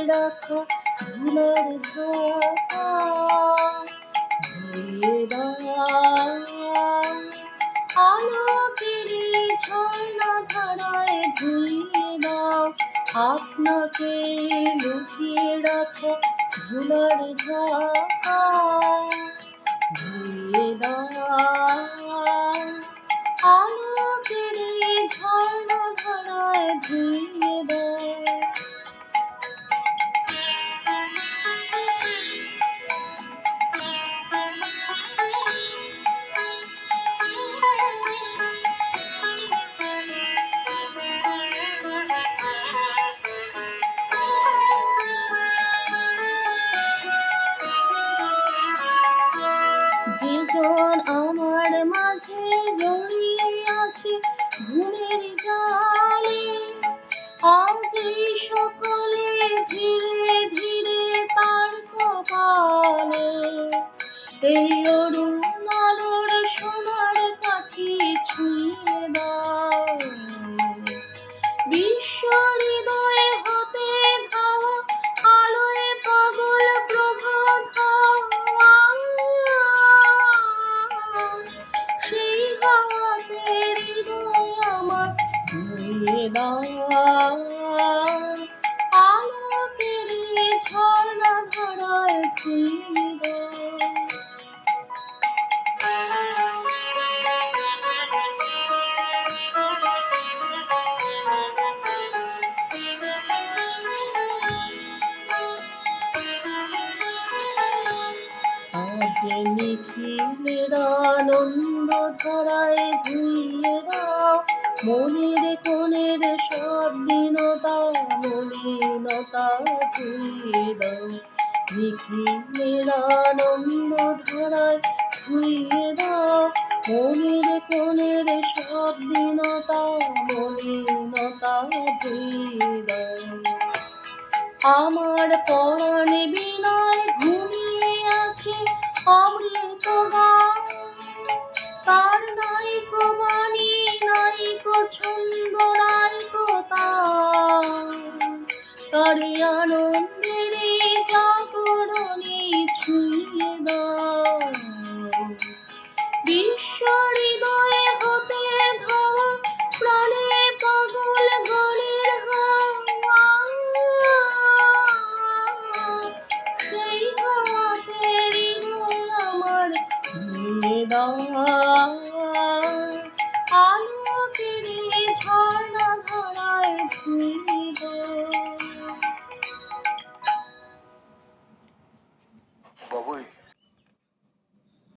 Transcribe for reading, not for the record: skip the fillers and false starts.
রাখা ধুলার ঢাকা ধুয়ে দাও। আলোকেরই ঝর্ণা ধারায় ধুইয়ে দাও আপনাকে লুকিয়ে রাখো ধুলার ঢাকা ধুয়ে দাও। আলোকেরই ঝর্ণা ধারায় ধুইয়ে দাও। যেজন আমার মাঝে জড়িয়ে আছে ঘুমের জালে, আজ এই সকলে ধীরে ধীরে তার কপালে এই অরুণ আলোর সোনার কাঠি ছুঁয়ে দাও। বিশ্ব হৃদয়ে হতে ধাওয়া আলোয় পাগল প্রভাত হাওয়া, সেই হাওয়াতে হৃদয় আমার ধুয়ে দাও। আলোকের ঝর্ণা ধারায় ধুয়ে দাও। আজ নিখিলের আনন্দ ধারায় ধুইয়ে দাও মনের কোণের সব দীনতা মলিনতা ধুইয়ে দাও। নিখিলের আনন্দ ধারায় ধুইয়ে দাও মনের কোণের সব দীনতা মলিনতা ধুইয়ে দাও। আমার পরাণ বিনয় ঘুমিয়ে আছে অমৃত গান, তার নাইকো বাণী নাইকো ছন্দ নাইকো তার, তারি আনন্দের জাগরণে ছুঁয়ে দাও। বিশ্ব হৃদয়ে হতে ধাওয়া প্রাণে পাগল গানের হাওয়া, সেই হাতে হৃদয় আমার ধুয়ে দাও।